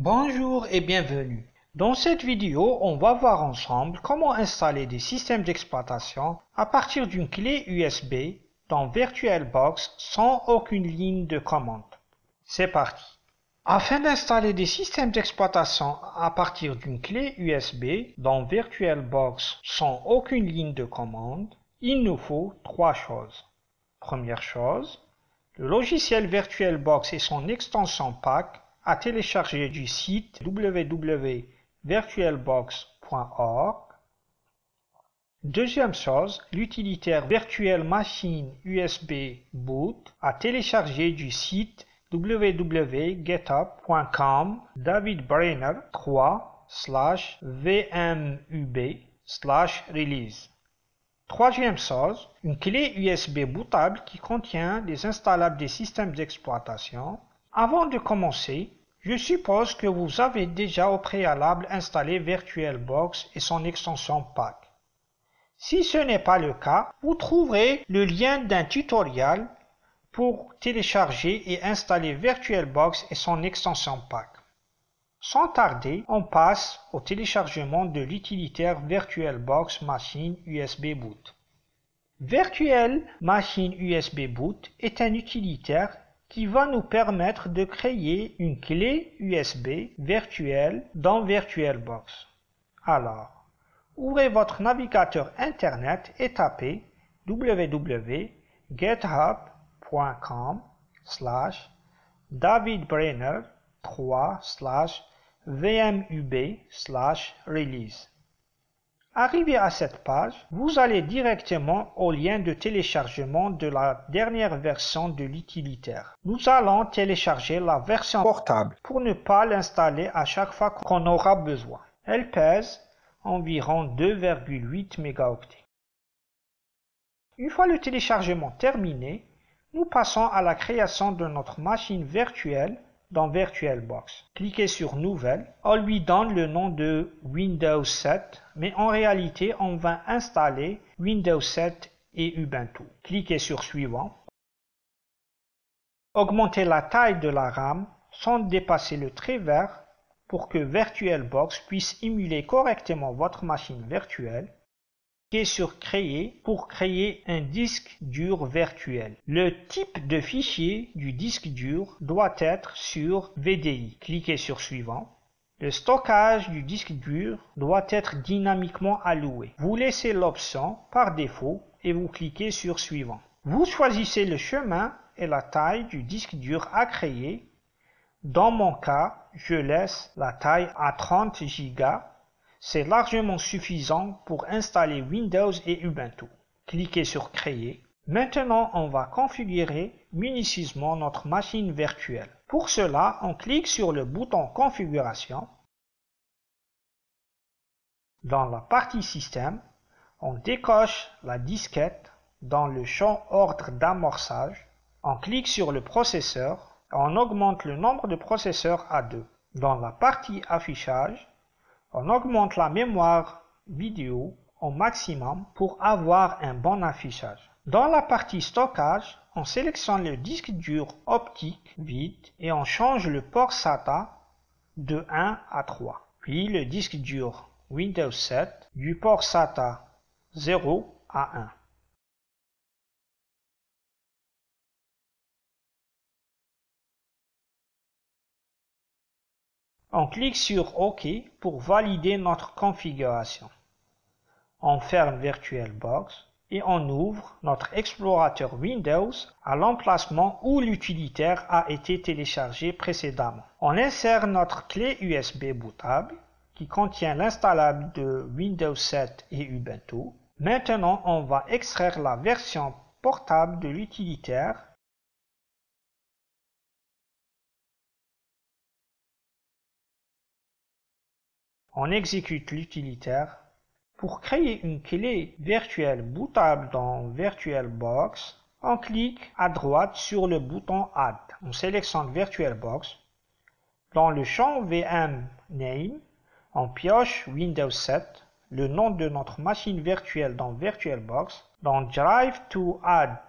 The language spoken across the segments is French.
Bonjour et bienvenue. Dans cette vidéo, on va voir ensemble comment installer des systèmes d'exploitation à partir d'une clé USB dans VirtualBox sans aucune ligne de commande. C'est parti. Afin d'installer des systèmes d'exploitation à partir d'une clé USB dans VirtualBox sans aucune ligne de commande, il nous faut trois choses. Première chose, le logiciel VirtualBox et son extension pack à télécharger du site www.virtualbox.org. Deuxième chose, l'utilitaire Virtual Machine USB Boot à télécharger du site www.github.com davidbrainer 3/vmub/release. Troisième chose, une clé USB bootable qui contient les installables des systèmes d'exploitation. Avant de commencer, je suppose que vous avez déjà au préalable installé VirtualBox et son extension pack. Si ce n'est pas le cas, vous trouverez le lien d'un tutoriel pour télécharger et installer VirtualBox et son extension pack. Sans tarder, on passe au téléchargement de l'utilitaire VirtualBox Machine USB Boot. Virtual Machine USB Boot est un utilitaire qui va nous permettre de créer une clé USB virtuelle dans VirtualBox. Alors, ouvrez votre navigateur internet et tapez www.github.com/davidbrainer 3/vmub/release. Arrivé à cette page, vous allez directement au lien de téléchargement de la dernière version de l'utilitaire. Nous allons télécharger la version portable pour ne pas l'installer à chaque fois qu'on aura besoin. Elle pèse environ 2,8 mégaoctets. Une fois le téléchargement terminé, nous passons à la création de notre machine virtuelle dans VirtualBox. Cliquez sur Nouvelle. On lui donne le nom de Windows 7, mais en réalité, on va installer Windows 7 et Ubuntu. Cliquez sur Suivant. Augmentez la taille de la RAM sans dépasser le trait vert pour que VirtualBox puisse émuler correctement votre machine virtuelle. Cliquez sur Créer pour créer un disque dur virtuel. Le type de fichier du disque dur doit être sur VDI. Cliquez sur Suivant. Le stockage du disque dur doit être dynamiquement alloué. Vous laissez l'option par défaut et vous cliquez sur Suivant. Vous choisissez le chemin et la taille du disque dur à créer. Dans mon cas, je laisse la taille à 30 Go. C'est largement suffisant pour installer Windows et Ubuntu. Cliquez sur Créer. Maintenant, on va configurer minutieusement notre machine virtuelle. Pour cela, on clique sur le bouton Configuration. Dans la partie Système, on décoche la disquette dans le champ Ordre d'amorçage. On clique sur le processeur. On augmente le nombre de processeurs à 2. Dans la partie Affichage, on augmente la mémoire vidéo au maximum pour avoir un bon affichage. Dans la partie stockage, on sélectionne le disque dur optique vide et on change le port SATA de 1 à 3. Puis le disque dur Windows 7 du port SATA 0 à 1. On clique sur OK pour valider notre configuration. On ferme VirtualBox et on ouvre notre explorateur Windows à l'emplacement où l'utilitaire a été téléchargé précédemment. On insère notre clé USB bootable qui contient l'installable de Windows 7 et Ubuntu. Maintenant, on va extraire la version portable de l'utilitaire. On exécute l'utilitaire. Pour créer une clé virtuelle bootable dans VirtualBox, on clique à droite sur le bouton Add. On sélectionne VirtualBox. Dans le champ VM Name, on pioche Windows 7, le nom de notre machine virtuelle dans VirtualBox. Dans Drive to Add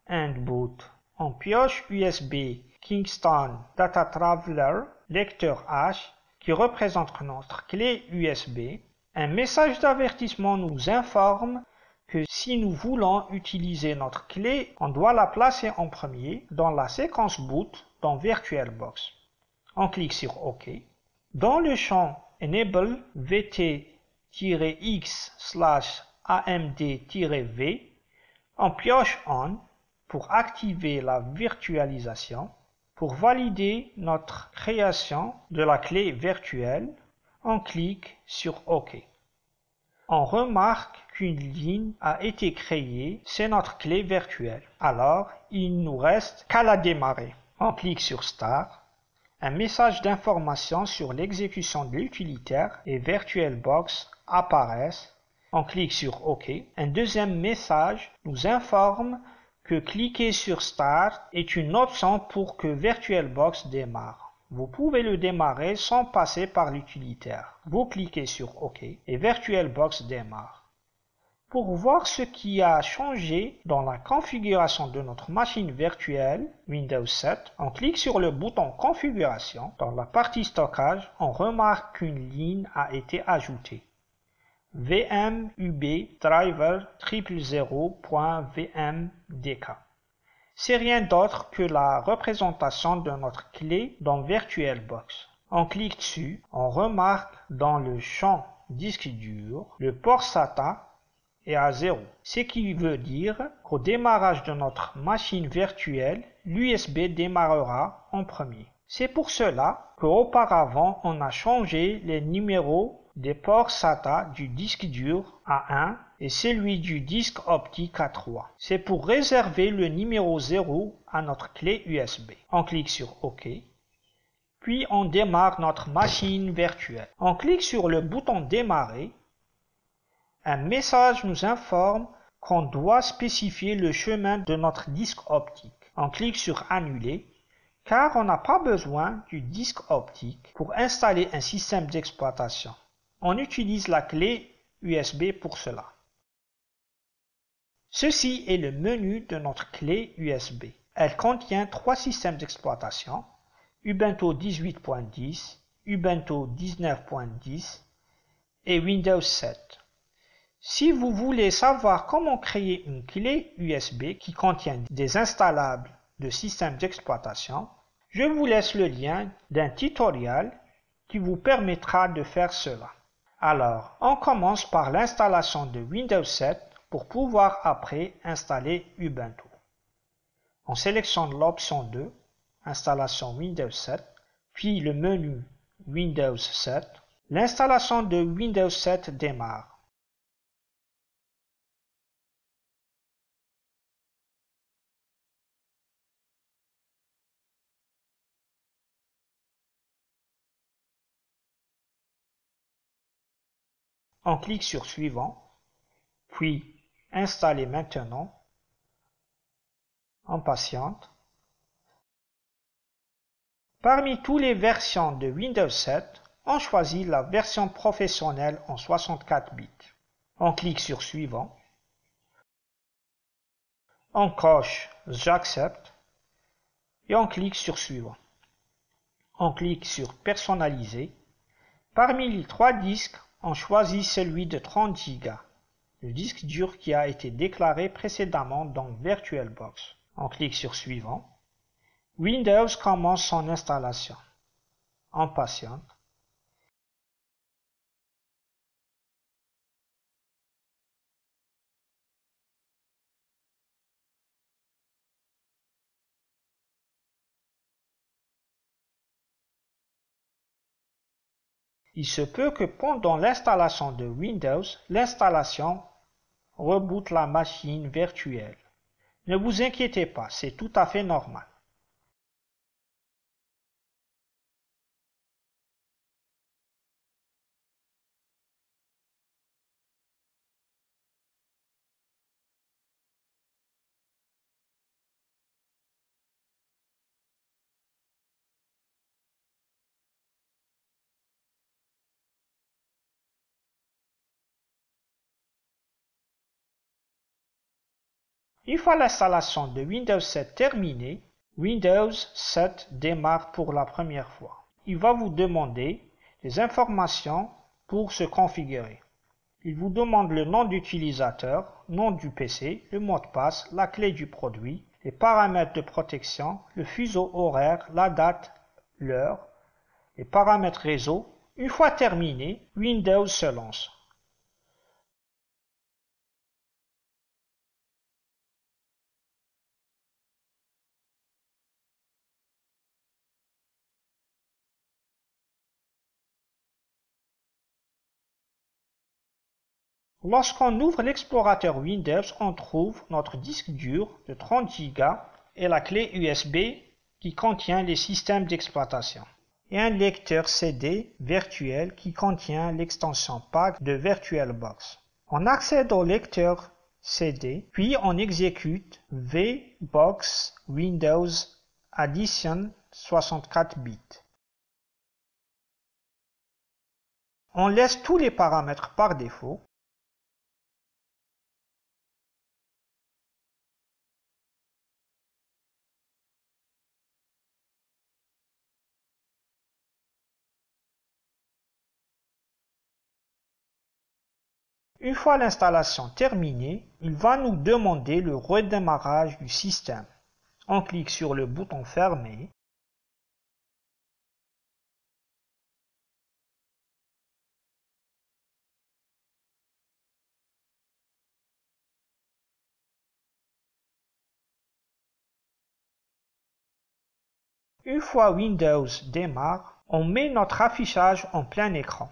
and Boot, on pioche USB Kingston Data Traveler, lecteur H qui représente notre clé USB, un message d'avertissement nous informe que si nous voulons utiliser notre clé, on doit la placer en premier dans la séquence boot dans VirtualBox. On clique sur OK. Dans le champ Enable VT-X/AMD-V, on pioche On pour activer la virtualisation. Pour valider notre création de la clé virtuelle, on clique sur OK. On remarque qu'une ligne a été créée, c'est notre clé virtuelle. Alors, il ne nous reste qu'à la démarrer. On clique sur Start. Un message d'information sur l'exécution de l'utilitaire et VirtualBox apparaissent. On clique sur OK. Un deuxième message nous informe que cliquer sur Start est une option pour que VirtualBox démarre. Vous pouvez le démarrer sans passer par l'utilitaire. Vous cliquez sur OK et VirtualBox démarre. Pour voir ce qui a changé dans la configuration de notre machine virtuelle Windows 7, on clique sur le bouton Configuration. Dans la partie Stockage, on remarque qu'une ligne a été ajoutée. VMUB driver 000.vmdk. C'est rien d'autre que la représentation de notre clé dans VirtualBox. On clique dessus, on remarque dans le champ disque dur, le port SATA est à 0, ce qui veut dire qu'au démarrage de notre machine virtuelle, l'USB démarrera en premier. C'est pour cela qu'auparavant, on a changé les numéros des ports SATA du disque dur à 1 et celui du disque optique à 3. C'est pour réserver le numéro 0 à notre clé USB. On clique sur OK, puis on démarre notre machine virtuelle. On clique sur le bouton Démarrer. Un message nous informe qu'on doit spécifier le chemin de notre disque optique. On clique sur Annuler, car on n'a pas besoin du disque optique pour installer un système d'exploitation. On utilise la clé USB pour cela. Ceci est le menu de notre clé USB. Elle contient 3 systèmes d'exploitation, Ubuntu 18.10, Ubuntu 19.10 et Windows 7. Si vous voulez savoir comment créer une clé USB qui contient des installables de systèmes d'exploitation, je vous laisse le lien d'un tutoriel qui vous permettra de faire cela. Alors, on commence par l'installation de Windows 7 pour pouvoir après installer Ubuntu. On sélectionne l'option 2, Installation Windows 7, puis le menu Windows 7. L'installation de Windows 7 démarre. On clique sur Suivant, puis Installer maintenant. On patiente. Parmi toutes les versions de Windows 7, on choisit la version professionnelle en 64 bits. On clique sur Suivant. On coche J'accepte et on clique sur Suivant. On clique sur Personnaliser. Parmi les 3 disques, on choisit celui de 30 Go, le disque dur qui a été déclaré précédemment dans VirtualBox. On clique sur Suivant. Windows commence son installation. On patiente. Il se peut que pendant l'installation de Windows, l'installation reboote la machine virtuelle. Ne vous inquiétez pas, c'est tout à fait normal. Une fois l'installation de Windows 7 terminée, Windows 7 démarre pour la première fois. Il va vous demander des informations pour se configurer. Il vous demande le nom d'utilisateur, nom du PC, le mot de passe, la clé du produit, les paramètres de protection, le fuseau horaire, la date, l'heure, les paramètres réseau. Une fois terminé, Windows se lance. Lorsqu'on ouvre l'explorateur Windows, on trouve notre disque dur de 30 Go et la clé USB qui contient les systèmes d'exploitation, et un lecteur CD virtuel qui contient l'extension PAC de VirtualBox. On accède au lecteur CD, puis on exécute VBox Windows Addition 64 bits. On laisse tous les paramètres par défaut. Une fois l'installation terminée, il va nous demander le redémarrage du système. On clique sur le bouton Fermer. Une fois Windows démarre, on met notre affichage en plein écran.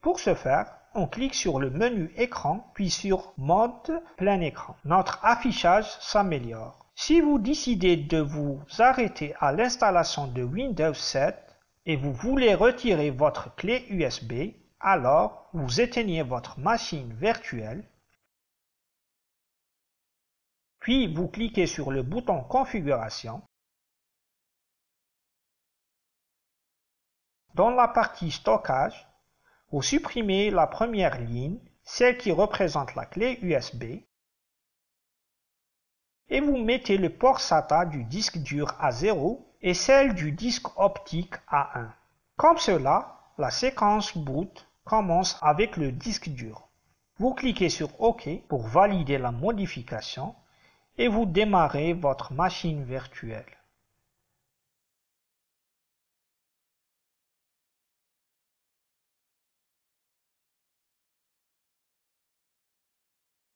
Pour ce faire, on clique sur le menu écran, puis sur Mode plein écran. Notre affichage s'améliore. Si vous décidez de vous arrêter à l'installation de Windows 7 et vous voulez retirer votre clé USB, alors vous éteignez votre machine virtuelle, puis vous cliquez sur le bouton Configuration. Dans la partie Stockage, vous supprimez la première ligne, celle qui représente la clé USB, et vous mettez le port SATA du disque dur à 0 et celle du disque optique à 1. Comme cela, la séquence boot commence avec le disque dur. Vous cliquez sur OK pour valider la modification et vous démarrez votre machine virtuelle.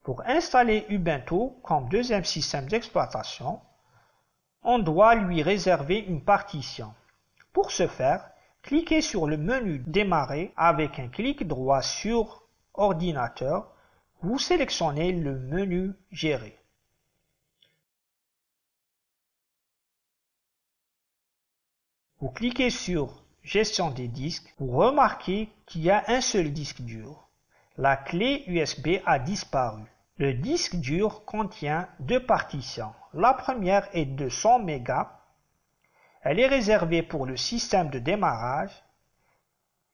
Pour installer Ubuntu comme deuxième système d'exploitation, on doit lui réserver une partition. Pour ce faire, cliquez sur le menu Démarrer avec un clic droit sur Ordinateur. Vous sélectionnez le menu Gérer. Vous cliquez sur Gestion des disques. Vous remarquez qu'il y a un seul disque dur. La clé USB a disparu. Le disque dur contient deux partitions. La première est de 100 MB. Elle est réservée pour le système de démarrage.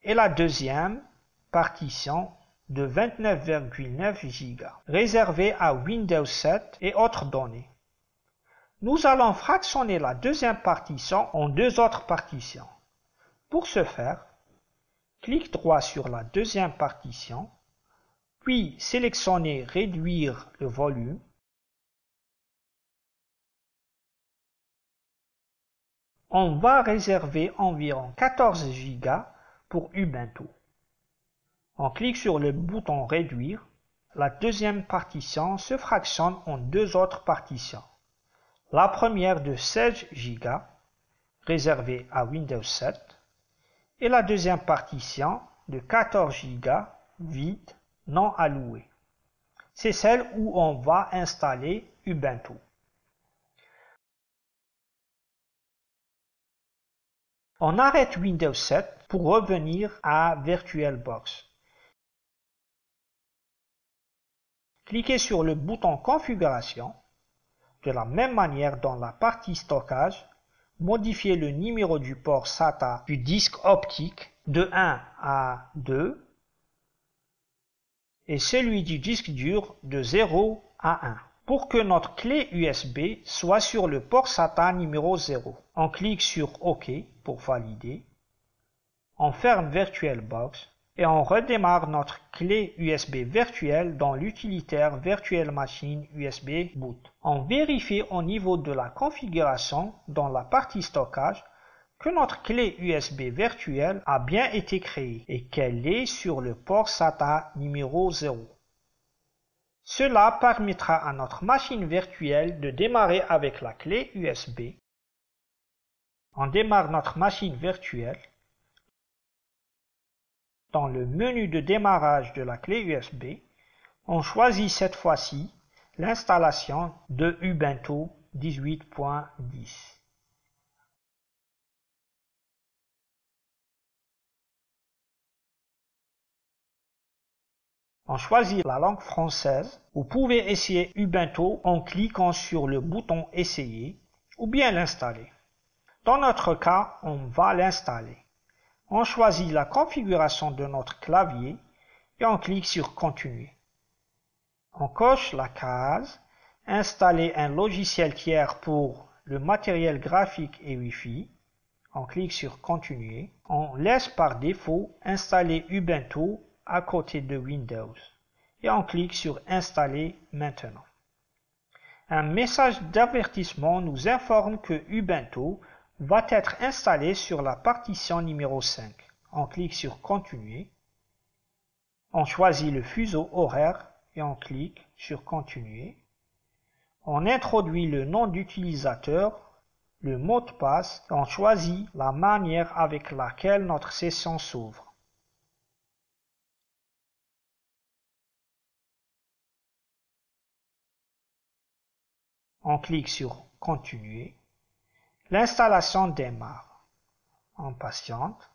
Et la deuxième partition de 29,9 Go, réservée à Windows 7 et autres données. Nous allons fractionner la deuxième partition en deux autres partitions. Pour ce faire, clic droit sur la deuxième partition, puis sélectionnez Réduire le volume. On va réserver environ 14 Go pour Ubuntu. On clique sur le bouton Réduire. La deuxième partition se fractionne en deux autres partitions. La première de 16 Go, réservée à Windows 7, et la deuxième partition de 14 Go, vide, non allouée. C'est celle où on va installer Ubuntu. On arrête Windows 7 pour revenir à VirtualBox. Cliquez sur le bouton Configuration. De la même manière, dans la partie Stockage, modifiez le numéro du port SATA du disque optique de 1 à 2 et celui du disque dur de 0 à 1 pour que notre clé USB soit sur le port SATA numéro 0. On clique sur OK pour valider. On ferme VirtualBox et on redémarre notre clé USB virtuelle dans l'utilitaire Virtual Machine USB Boot. On vérifie au niveau de la configuration dans la partie stockage que notre clé USB virtuelle a bien été créée et qu'elle est sur le port SATA numéro 0. Cela permettra à notre machine virtuelle de démarrer avec la clé USB. On démarre notre machine virtuelle. Dans le menu de démarrage de la clé USB, on choisit cette fois-ci l'installation de Ubuntu 18.10. On choisit la langue française. Vous pouvez essayer Ubuntu en cliquant sur le bouton Essayer ou bien l'installer. Dans notre cas, on va l'installer. On choisit la configuration de notre clavier et on clique sur Continuer. On coche la case Installer un logiciel tiers pour le matériel graphique et Wi-Fi. On clique sur Continuer. On laisse par défaut installer Ubuntu à côté de Windows et on clique sur Installer maintenant. Un message d'avertissement nous informe que Ubuntu va être installé sur la partition numéro 5. On clique sur Continuer. On choisit le fuseau horaire et on clique sur Continuer. On introduit le nom d'utilisateur, le mot de passe et on choisit la manière avec laquelle notre session s'ouvre. On clique sur Continuer. L'installation démarre. On patiente.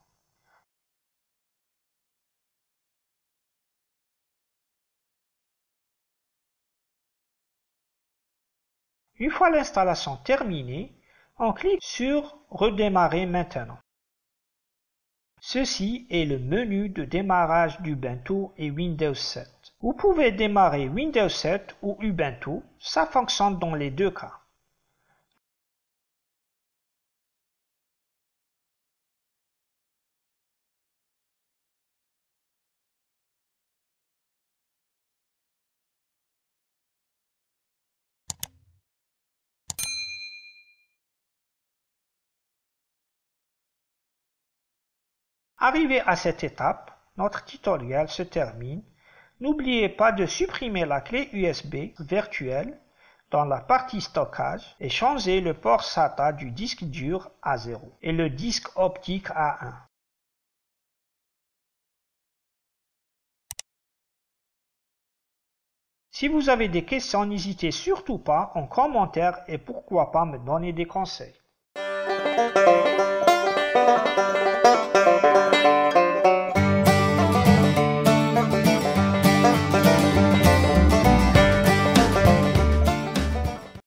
Une fois l'installation terminée, on clique sur Redémarrer maintenant. Ceci est le menu de démarrage d'Ubuntu et Windows 7. Vous pouvez démarrer Windows 7 ou Ubuntu, ça fonctionne dans les deux cas. Arrivé à cette étape, notre tutoriel se termine. N'oubliez pas de supprimer la clé USB virtuelle dans la partie stockage et changer le port SATA du disque dur à 0 et le disque optique à 1. Si vous avez des questions, n'hésitez surtout pas en commentaire et pourquoi pas me donner des conseils.